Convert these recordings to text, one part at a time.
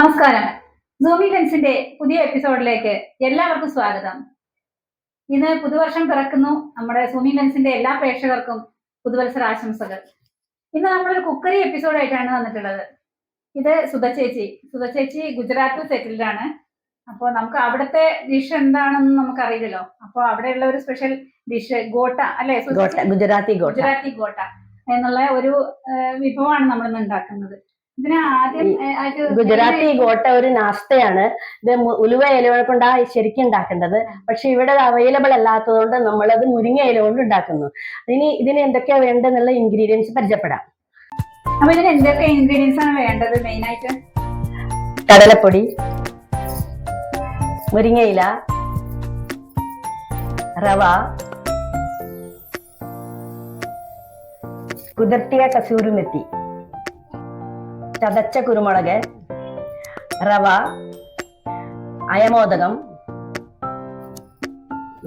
നമസ്കാരം. സൂമി ലെൻസിന്റെ പുതിയ എപ്പിസോഡിലേക്ക് എല്ലാവർക്കും സ്വാഗതം. ഇന്ന് പുതുവർഷം പിറക്കുന്നു. നമ്മുടെ സൂമി ലെൻസിന്റെ എല്ലാ പ്രേക്ഷകർക്കും പുതുവത്സര ആശംസകൾ. ഇന്ന് നമ്മളൊരു കുക്കറി എപ്പിസോഡായിട്ടാണ് വന്നിട്ടുള്ളത്. ഇത് സുധ ചേച്ചി ഗുജറാത്തിൽ സെറ്റിൽഡ് ആണ്. അപ്പോൾ നമുക്ക് അവിടുത്തെ ഡിഷ് എന്താണെന്ന് നമുക്ക് അറിയില്ലല്ലോ. അപ്പോൾ അവിടെയുള്ള ഒരു സ്പെഷ്യൽ ഡിഷ് ഗോട്ട അല്ലെ, ഗുജറാത്തി ഗോട്ട എന്നുള്ള ഒരു വിഭവമാണ് നമ്മൾ ഇന്ന് ഉണ്ടാക്കുന്നത്. ഗുജറാത്തി ഗോട്ട ഒരു നാസ്തയാണ്. ഇത് ഉലുവ ഇല കൊണ്ടാ ശരിക്കും ഉണ്ടാക്കേണ്ടത്. പക്ഷെ ഇവിടെ അവൈലബിൾ അല്ലാത്തത് കൊണ്ട് നമ്മളത് മുരിങ്ങ ഇല കൊണ്ട് ഉണ്ടാക്കുന്നു. ഇതിന് എന്തൊക്കെയാ വേണ്ടെന്നുള്ള ഇൻഗ്രീഡിയൻസ് പരിചയപ്പെടാം. അപ്പൊ ഇതിന് എന്തൊക്കെ ഇൻഗ്രീഡിയൻസ് ആണ് വേണ്ടത്? മെയിൻ ആയിട്ട് കടലപ്പൊടി, മുരിങ്ങയില, റവ, കുതിർത്തിയ കസൂരി മെത്തി, ചതച്ച കുരുമുളക്, റവ, അയമോദകം,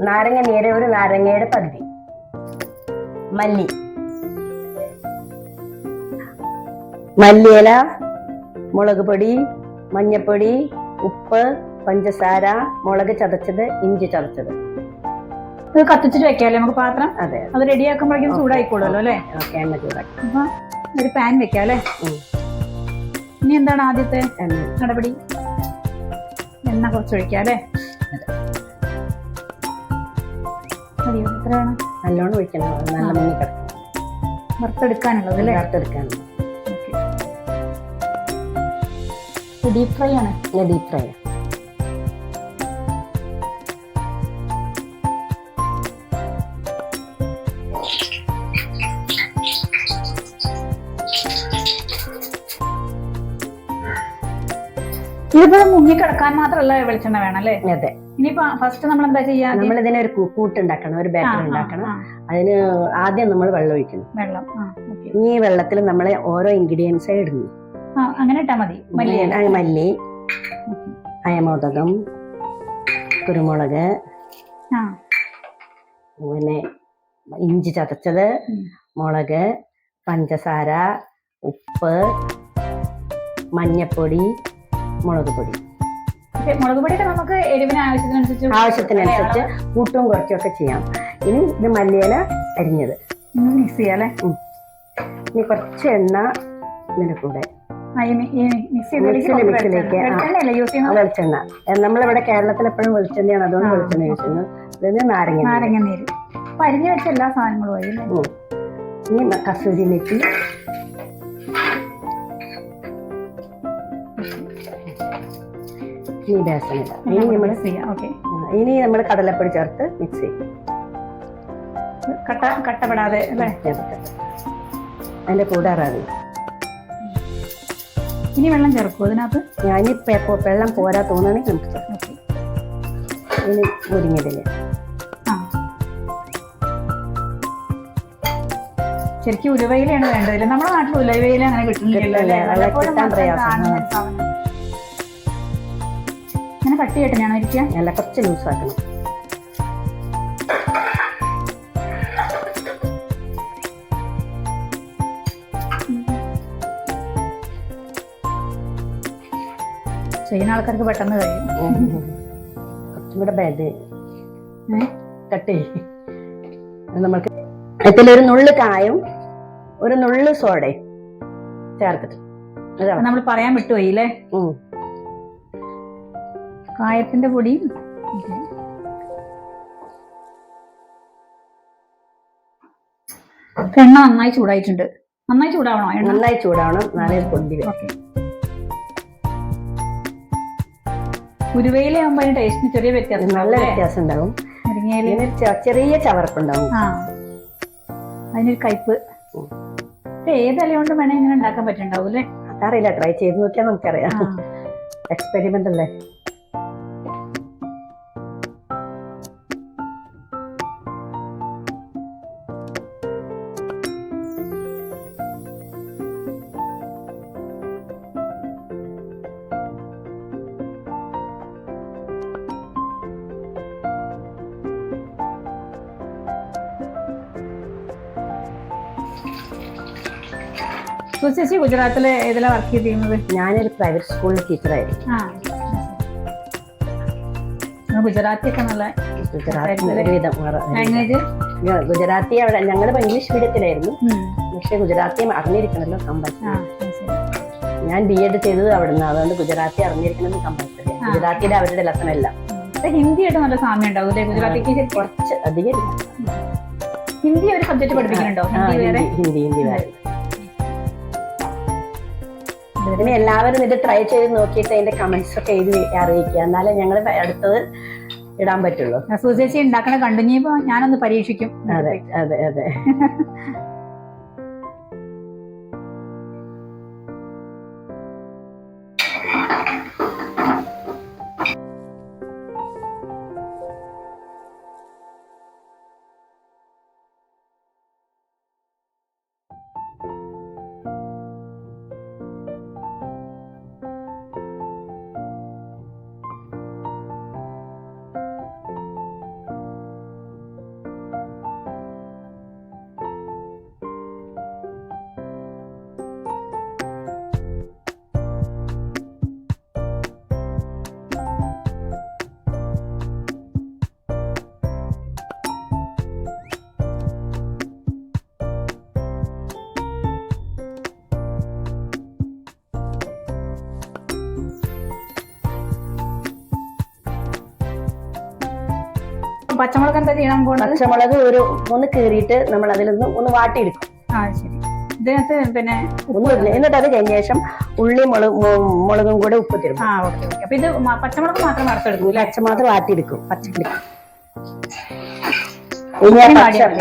നാരങ്ങ നീര് ഒരു നാരങ്ങയുടെ പകുതി, മല്ലിയില, മുളക് പൊടി, മഞ്ഞപ്പൊടി, ഉപ്പ്, പഞ്ചസാര, മുളക് ചതച്ചത്, ഇഞ്ചി ചതച്ചത്. ഇത് കത്തിച്ചിട്ട് വെക്കാല്ലേ നമുക്ക് പാത്രം? അതെ, അത് റെഡിയാക്കുമ്പോഴേക്കും ചൂടായിക്കോളൂല്ലോ അല്ലേ? എണ്ണ ചൂടാക്കി അപ്പൊ ഒരു പാൻ വെക്കാം അല്ലേ? ഇനി എന്താണ് ആദ്യത്തെ നടപടി? എണ്ണ കുറച്ചൊഴിക്കാം അല്ലേ? മതിയോ? എത്ര വേണം? നല്ലോണം ഒഴിക്കണം, നല്ല മുന്നിൽ കിടക്കണം. വറുത്തെടുക്കാനുള്ളത് അല്ലേ? വറുത്തെടുക്കാനുള്ളത്. ഡീപ് ഫ്രൈ ആണ്. Deep fry. ഇതിപ്പോ മുങ്ങിക്കിടക്കാൻ മാത്രമല്ല വെളിച്ചെണ്ണ വേണം അല്ലേ? അതെ. ഇനിയിപ്പോ ഫസ്റ്റ് നമ്മൾ എന്താ ചെയ്യാ? നമ്മൾ ഇതിനെ ഒരു കൂട്ട് ഉണ്ടാക്കണം, ഒരു ബാറ്റർ ഉണ്ടാക്കണം. അതിന് ആദ്യം നമ്മൾ വെള്ളം ഒഴിക്കണം. ഈ വെള്ളത്തിൽ നമ്മളെ ഓരോ ഇൻഗ്രീഡിയൻസ് ഇടുന്നു. അങ്ങനെ ഇട്ടാ മതി. മല്ലി, അയമോദകം, കുരുമുളക്, പിന്നെ ഇഞ്ചി ചതച്ചത്, മുളക്, പഞ്ചസാര, ഉപ്പ്, മഞ്ഞപ്പൊടി, മുളക് പൊടി. മുളക് പൊടിയൊക്കെ നമുക്ക് എരിവിന് ആവശ്യത്തിനനുസരിച്ച് കൂട്ടും കുറച്ചും ഒക്കെ ചെയ്യാം. ഇനി ഇത് മല്ലിയില അരിഞ്ഞത് മിക്സ് ചെയ്യാം അല്ലേ? ഇനി കുറച്ച് എണ്ണ ഇതിന്റെ കൂടെ വെളിച്ചെണ്ണ. നമ്മളിവിടെ കേരളത്തിൽ എപ്പോഴും വെളിച്ചെണ്ണയാണ്, അതുകൊണ്ട് വെളിച്ചെണ്ണ യൂസ് ചെയ്യുന്നത്. ഇതിന് നാരങ്ങ നീര് അരിഞ്ഞു വെച്ച എല്ലാ സാധനങ്ങളും. ഇനി കസൂരി മെത്തി, ഇനി ബേസനില്ല. ഇനി നമ്മൾ കടലപ്പൊടി ചേർത്ത് മിക്സ് ചെയ്യും. കട്ടപ്പെടാതെ അതിന്റെ കൂടെ റവി. ഇനി വെള്ളം ചേർക്കും അതിനകത്ത്. ഞാനി വെള്ളം പോരാ തോന്നുകയാണെങ്കിൽ നമുക്ക് ചേർക്കാം. ഇനി മുരിങ്ങയില. ശരിക്കും ഉലുവയിലാണ് വേണ്ടത്. നമ്മുടെ നാട്ടിൽ ഉലുവയില അങ്ങനെ കിട്ടുന്നില്ല. കിട്ടാൻ പ്രയാസമാണ്. അങ്ങനെ കട്ട് ചെയ്തിട്ട് ഞാൻ ഇരിക്കാം. അല്ല, കുറച്ച് ലൂസാക്കണം. ചെയ്യുന്ന ആൾക്കാർക്ക് പെട്ടെന്ന് കഴിയും. കുറച്ചും കൂടെ ബാഡ് കട്ട് ചെയ്യും. നമ്മൾക്ക് ഇതിലൊരു നുള്ളു കായും ഒരു നുള്ളു സോഡയും ചേർത്തിട്ട് നമ്മൾ പറയാൻ വിട്ടുപോയി അല്ലേ? കായത്തിന്റെ പൊടി. എണ്ണ നന്നായി ചൂടായിട്ടുണ്ട്. നന്നായി ചൂടാവണോ? നന്നായി ചൂടാവണം. പൊന്തി ഉരുവയിലെ ആകുമ്പോ അതിന് ടേസ്റ്റിന് ചെറിയ വ്യത്യാസം, നല്ല വ്യത്യാസം ഉണ്ടാവും. ചെറിയ ചവർപ്പുണ്ടാവും. അതിനൊരു കയ്പ്. ഏതല കൊണ്ട് വേണേ ഇങ്ങനെ ഉണ്ടാക്കാൻ പറ്റുണ്ടാവും അല്ലേ? അതറിയില്ല, ട്രൈ ചെയ്ത് നോക്കിയാൽ നമുക്കറിയാം. എക്സ്പെരിമെന്റ് അല്ലേ? ചേച്ചി ഗുജറാത്തില് ഏതിലാ വർക്ക് ചെയ്തിരുന്നത്? ഞാനൊരു പ്രൈവറ്റ് സ്കൂളിൽ ടീച്ചറായിരുന്നു. ഗുജറാത്തി ഒക്കെ നല്ല ഗുജറാത്തിൽ ഒരുവിധം ലാംഗ്വേജ്. ഗുജറാത്തി അവിടെ ഞങ്ങളിപ്പോ ഇംഗ്ലീഷ് മീഡിയത്തിലായിരുന്നു, പക്ഷെ ഗുജറാത്തി അറിഞ്ഞിരിക്കണല്ലോ കമ്പൽസറി. ഞാൻ BEd ചെയ്തത് അവിടുന്ന്, അതുകൊണ്ട് ഗുജറാത്തി അറിഞ്ഞിരിക്കണമെന്ന് കമ്പൽസറി. ഗുജറാത്തിയുടെ അവരുടെ ലെസൺ എല്ലാം. ഹിന്ദിയായിട്ട് നല്ല സാമ്യം ഉണ്ടാവും ഗുജറാത്തിക്ക്? കുറച്ച് അധികം. ഹിന്ദി ഒരു സബ്ജക്ട് പഠിപ്പിക്കുന്നുണ്ടോ? ഹിന്ദി വേറെ. പിന്നെ എല്ലാവരും ഇത് ട്രൈ ചെയ്ത് നോക്കിയിട്ട് അതിന്റെ കമന്റ്സ് ഒക്കെ എഴുതി അറിയിക്കുക, എന്നാലേ ഞങ്ങൾ അടുത്തത് ഇടാൻ പറ്റുള്ളൂ. സുചേച്ചി ഉണ്ടാക്കണ കണ്ടിന്യൂ ഞാനൊന്ന് പരീക്ഷിക്കും. അതെ അതെ അതെ. പച്ചമുളക് എന്താ ചെയ്യാൻ പോകുന്നത്? പച്ചമുളക് ഒന്ന് കീറിയിട്ട് നമ്മൾ അതിൽ നിന്ന് ഒന്ന് വാട്ടിയെടുക്കും. ശരി. ഇതിനകത്ത് പിന്നെ എന്നിട്ട് അത് കഴിഞ്ഞ ശേഷം ഉള്ളി മുളകും കൂടെ ഉപ്പ് തരും. അപ്പൊ ഇത് പച്ചമുളക് മാത്രം വറുത്തെടുക്കും? പച്ചമുളക് വാട്ടിയെടുക്കും.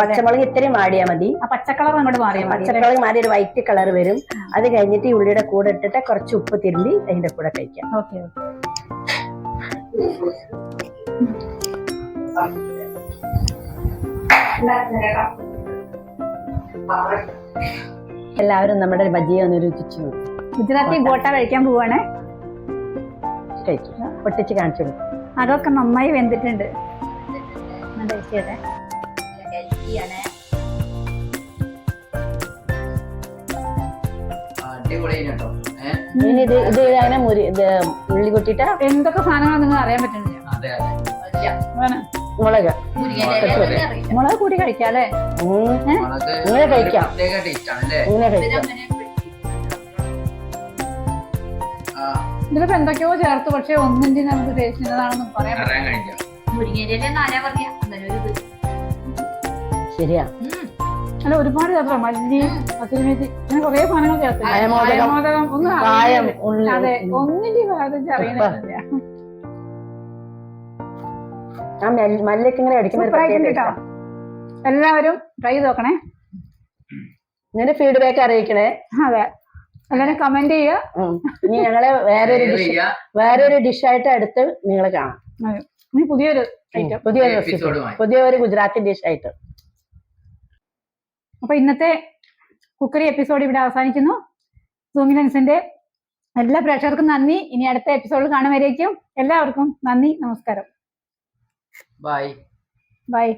പച്ചമുളക് ഇത്രയും മാടിയാൽ മതി. പച്ചക്കളർ അങ്ങോട്ട് മാറിയാൽ മതി. പച്ചക്കളർ മാറി ഒരു വൈറ്റ് കളർ വരും. അത് കഴിഞ്ഞിട്ട് ഈ ഉള്ളിയുടെ കൂടെ ഇട്ടിട്ട് കുറച്ച് ഉപ്പ് തിരുമ്പി അതിന്റെ കൂടെ കഴിക്കാം. ഓക്കെ. എല്ലാവരും നമ്മുടെ ബജിയെ ഒന്ന് രുചിച്ചു നോക്കും. ഗുജറാത്തി ഗോട്ട കഴിക്കാൻ പോവാണ്. കഴിക്കും. പൊട്ടിച്ച് കാണിച്ചു കൊടുക്കും. അതൊക്കെ നന്നായി വെന്തിട്ടുണ്ട്. ഇനി ഇത് അങ്ങനെ ഉള്ളി കൊട്ടിട്ട് എന്തൊക്കെ സാധനങ്ങൾ നിങ്ങൾ അറിയാൻ പറ്റുന്നില്ല. മുളക് കൂടി കഴിക്കാല്ലേ? ഇങ്ങനെ കഴിക്കാം. ഇങ്ങനെ കഴിക്കാം. ഇതിലിപ്പോ എന്തൊക്കെയോ ചേർത്ത്, പക്ഷെ ഒന്നിന്റെ നമുക്ക് ടേസ്റ്റിൻ്റെതാണെന്ന് പറയാൻ ശരിയാ. അല്ല, ഒരുപാട് ചേർത്ത മല്ലി, കസൂരിമേത്തി, അങ്ങനെ കുറെ സാധനങ്ങൾ ചേർത്ത്. അതെ, ഒന്നിന്റെ അറിയുന്നില്ല. മല്ലിയൊക്കെ ഇങ്ങനെ അടിക്കുന്ന. എല്ലാവരും ട്രൈ ചെയ്ത് നോക്കണേ. ഇങ്ങനെ ഫീഡ്ബാക്ക് അറിയിക്കണേ. അതെ, എല്ലാവരും കമന്റ് ചെയ്യുക. ഇനി ഞങ്ങളെ വേറൊരു ഡിഷായിട്ട് അടുത്ത് നിങ്ങൾ കാണാം. ഇനി പുതിയൊരു റെസിപ്പി, പുതിയൊരു ഗുജറാത്തി ഡിഷായിട്ട്. അപ്പൊ ഇന്നത്തെ കുക്കറി എപ്പിസോഡ് ഇവിടെ അവസാനിക്കുന്നു. സൂമി ലെൻസിന്റെ എല്ലാ പ്രേക്ഷകർക്കും നന്ദി. ഇനി അടുത്ത എപ്പിസോഡിൽ കാണുമ്പോഴേക്കും എല്ലാവർക്കും നന്ദി, നമസ്കാരം. Bye. Bye.